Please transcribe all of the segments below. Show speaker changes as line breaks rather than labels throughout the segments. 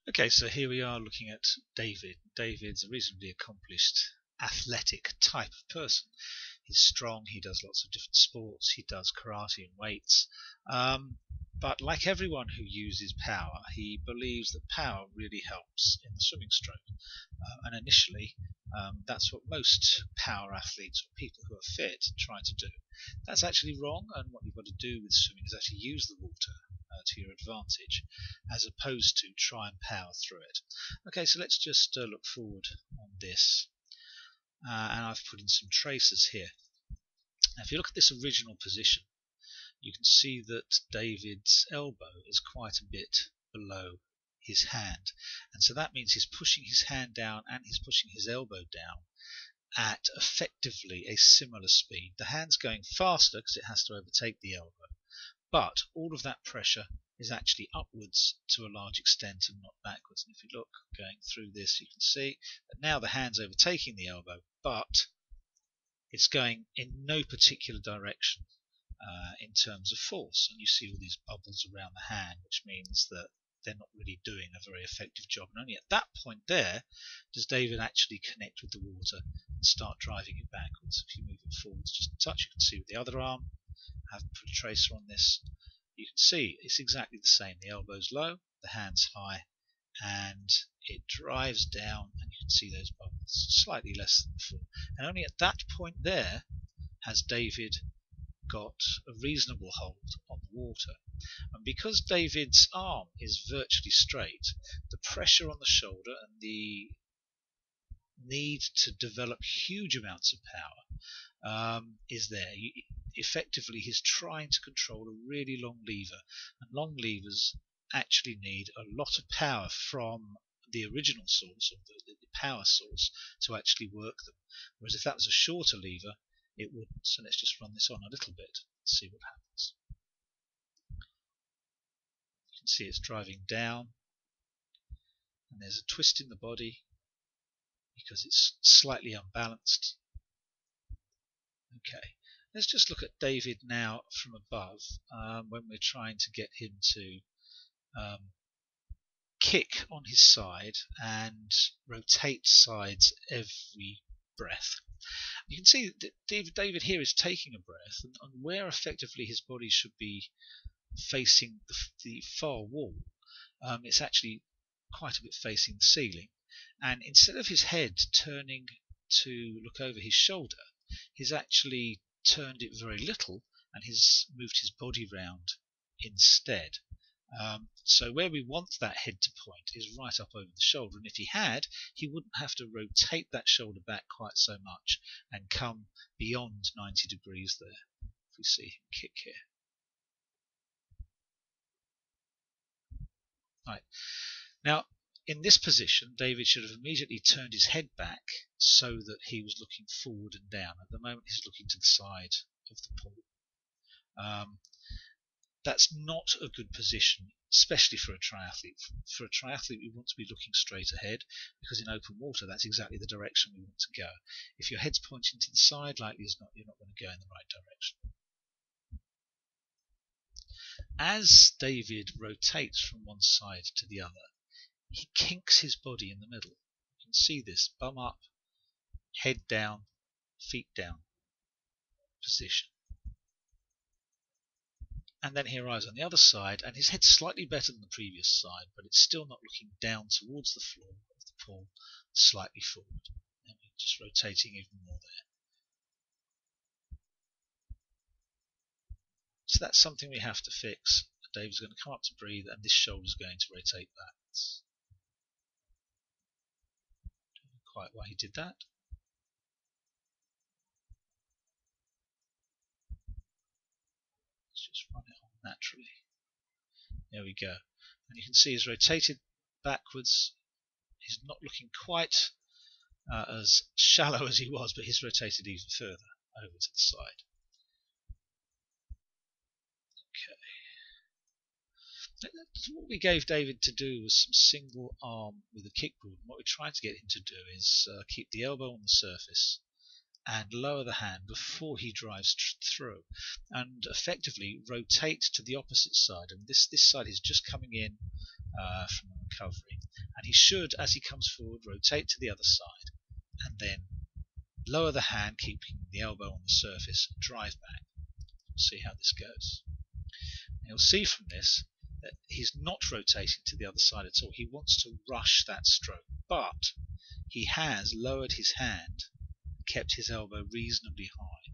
Okay, so here we are looking at David. David's a reasonably accomplished athletic type of person. He's strong, he does lots of different sports, he does karate and weights. But like everyone who uses power, he believes that power really helps in the swimming stroke. And initially, that's what most power athletes or people who are fit try to do. That's actually wrong, and what you've got to do with swimming is actually use the water to your advantage, as opposed to try and power through it. Okay, so let's just look forward on this, and I've put in some traces here. Now, if you look at this original position, you can see that David's elbow is quite a bit below his hand, and so that means he's pushing his hand down and he's pushing his elbow down at effectively a similar speed. The hand's going faster because it has to overtake the elbow, but all of that pressure is actually upwards to a large extent and not backwards. And if you look going through this, you can see that now the hand's overtaking the elbow, but it's going in no particular direction in terms of force. And you see all these bubbles around the hand, which means that they're not really doing a very effective job. And only at that point there does David actually connect with the water and start driving it backwards. If you move it forwards just a touch, you can see with the other arm, I haven't put a tracer on this, you can see it's exactly the same. The elbow's low, the hand's high, and it drives down, and you can see those bubbles slightly less than before. And only at that point there has David got a reasonable hold on the water. And because David's arm is virtually straight, the pressure on the shoulder and the need to develop huge amounts of power is there. Effectively, he's trying to control a really long lever, and long levers actually need a lot of power from the original source, or the power source, to actually work them. Whereas if that was a shorter lever, it wouldn't. So let's just run this on a little bit and see what happens. You can see it's driving down, and there's a twist in the body because it's slightly unbalanced. Okay, let's just look at David now from above when we're trying to get him to kick on his side and rotate sides every breath. You can see that David here is taking a breath, and where effectively his body should be facing the far wall, it's actually quite a bit facing the ceiling. And instead of his head turning to look over his shoulder, he's actually turned it very little and he's moved his body round instead. So where we want that head to point is right up over the shoulder, and if he had, he wouldn't have to rotate that shoulder back quite so much and come beyond 90 degrees there. If we see him kick here. Right. Now, in this position, David should have immediately turned his head back so that he was looking forward and down. At the moment, he's looking to the side of the pool. That's not a good position, especially for a triathlete. For a triathlete, we want to be looking straight ahead, because in open water, that's exactly the direction we want to go. If your head's pointing to the side, likely as not, you're not going to go in the right direction. As David rotates from one side to the other, he kinks his body in the middle. You can see this bum up, head down, feet down position. And then he arrives on the other side, and his head's slightly better than the previous side, but it's still not looking down towards the floor of the pool, slightly forward. And we're just rotating even more there. So that's something we have to fix. David's going to come up to breathe, and this shoulder's going to rotate backwards. Don't know quite why he did that. Let's just run it on naturally. There we go. And you can see he's rotated backwards. He's not looking quite as shallow as he was, but he's rotated even further over to the side. Okay. What we gave David to do was some single arm with a kickboard. What we're trying to get him to do is keep the elbow on the surface and lower the hand before he drives through, and effectively rotate to the opposite side. And this side is just coming in from recovery, he should, as he comes forward, rotate to the other side and then lower the hand, keeping the elbow on the surface, and drive back. We'll see how this goes. You'll see from this that he's not rotating to the other side at all. He wants to rush that stroke, but he has lowered his hand, kept his elbow reasonably high.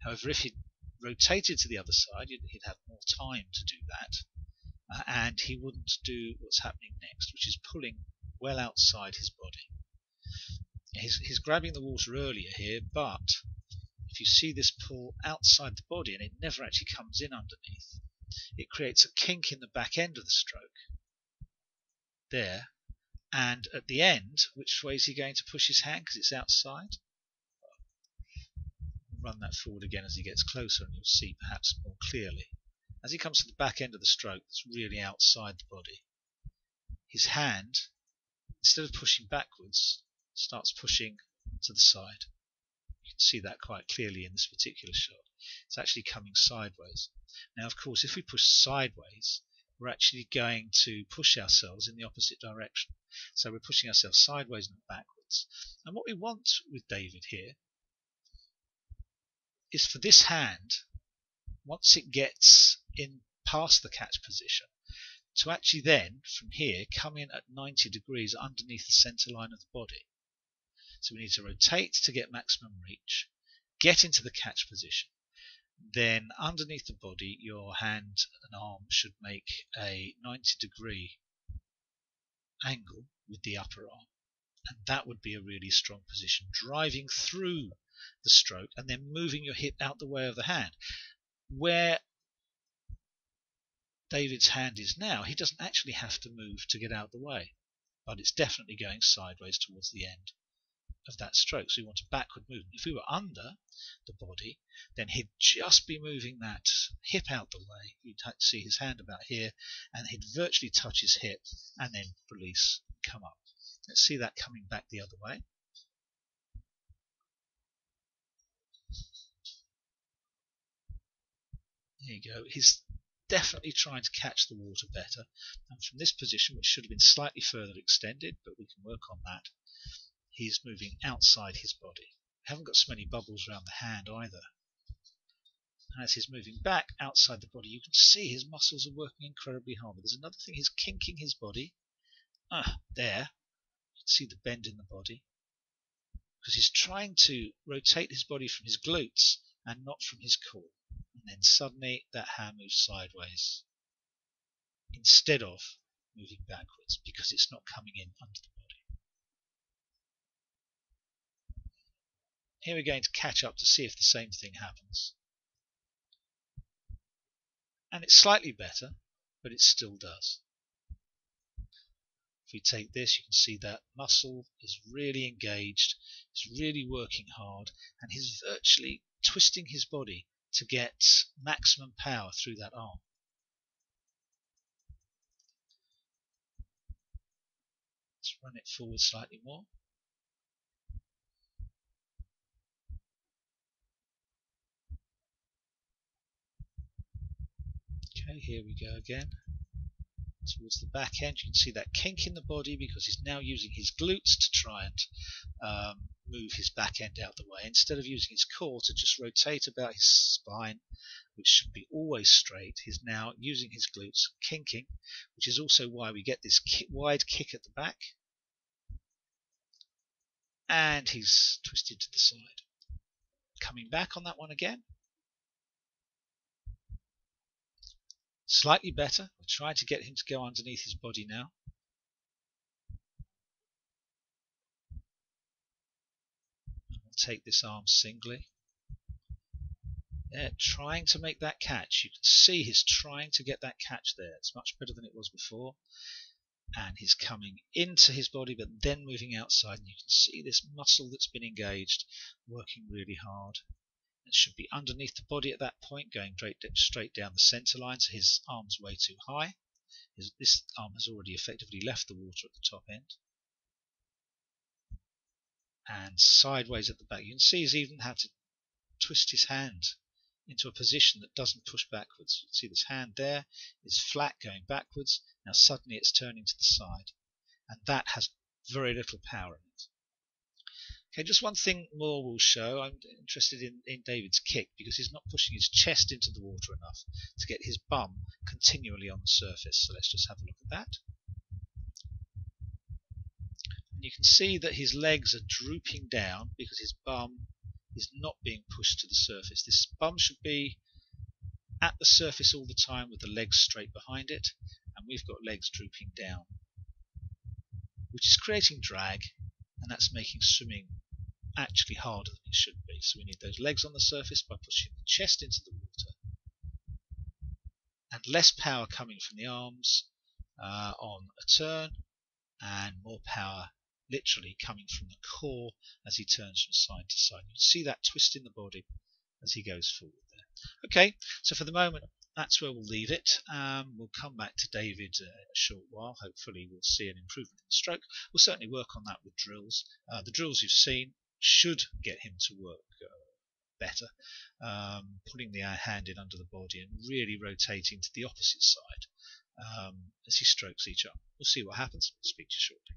However, if he rotated to the other side, he'd have more time to do that, and he wouldn't do what's happening next, which is pulling well outside his body. He's grabbing the water earlier here, but if you see this pull outside the body and it never actually comes in underneath, it creates a kink in the back end of the stroke there, and at the end, which way is he going to push his hand because it's outside? Run that forward again as he gets closer and you'll see perhaps more clearly. As he comes to the back end of the stroke that's really outside the body, his hand, instead of pushing backwards, starts pushing to the side. You can see that quite clearly in this particular shot. It's actually coming sideways. Now, of course, if we push sideways, we're actually going to push ourselves in the opposite direction. So we're pushing ourselves sideways, not backwards. And what we want with David here is for this hand, once it gets in past the catch position, to actually then, from here, come in at 90 degrees underneath the center line of the body. So we need to rotate to get maximum reach, get into the catch position, then underneath the body your hand and arm should make a 90-degree angle with the upper arm, and that would be a really strong position, driving through the stroke and then moving your hip out the way of the hand. Where David's hand is now, he doesn't actually have to move to get out the way, but it's definitely going sideways towards the end of that stroke, so we want a backward movement. If we were under the body, then he'd just be moving that hip out the way. You'd see his hand about here, and he'd virtually touch his hip and then release and come up. Let's see that coming back the other way. There you go. He's definitely trying to catch the water better, and from this position, which should have been slightly further extended, but we can work on that, he's moving outside his body. We haven't got so many bubbles around the hand either. And as he's moving back outside the body, you can see his muscles are working incredibly hard. But there's another thing, he's kinking his body. There. You can see the bend in the body. Because he's trying to rotate his body from his glutes and not from his core. And then suddenly that hand moves sideways instead of moving backwards because it's not coming in under the body. Here we're going to catch up to see if the same thing happens. And it's slightly better, but it still does. If we take this, you can see that muscle is really engaged, it's really working hard, and he's virtually twisting his body to get maximum power through that arm. Let's run it forward slightly more. Okay, here we go again. Towards the back end, you can see that kink in the body because he's now using his glutes to try and move his back end out the way, instead of using his core to just rotate about his spine, which should be always straight. He's now using his glutes, kinking, which is also why we get this wide kick at the back. And he's twisted to the side. Coming back on that one again. Slightly better. We're trying to get him to go underneath his body now. We'll take this arm singly. There, trying to make that catch. You can see he's trying to get that catch there. It's much better than it was before. And he's coming into his body but then moving outside, and you can see this muscle that's been engaged working really hard. It should be underneath the body at that point, going straight down the center line, so his arm's way too high. This arm has already effectively left the water at the top end. And sideways at the back. You can see he's even had to twist his hand into a position that doesn't push backwards. You can see this hand there is flat going backwards. Now suddenly it's turning to the side. and that has very little power in it. Okay, just one thing more we'll show. I'm interested in David's kick because he's not pushing his chest into the water enough to get his bum continually on the surface. So let's just have a look at that. And you can see that his legs are drooping down because his bum is not being pushed to the surface. This bum should be at the surface all the time with the legs straight behind it, and we've got legs drooping down, which is creating drag, and that's making swimming actually harder than it should be. So we need those legs on the surface by pushing the chest into the water, and less power coming from the arms on a turn, and more power literally coming from the core as he turns from side to side. You can see that twist in the body as he goes forward there. Okay, so for the moment that's where we'll leave it. We'll come back to David in a short while. Hopefully we'll see an improvement in the stroke. We'll certainly work on that with drills. The drills you've seen should get him to work better, putting the hand in under the body and really rotating to the opposite side as he strokes each arm. We'll see what happens. Speak to you shortly.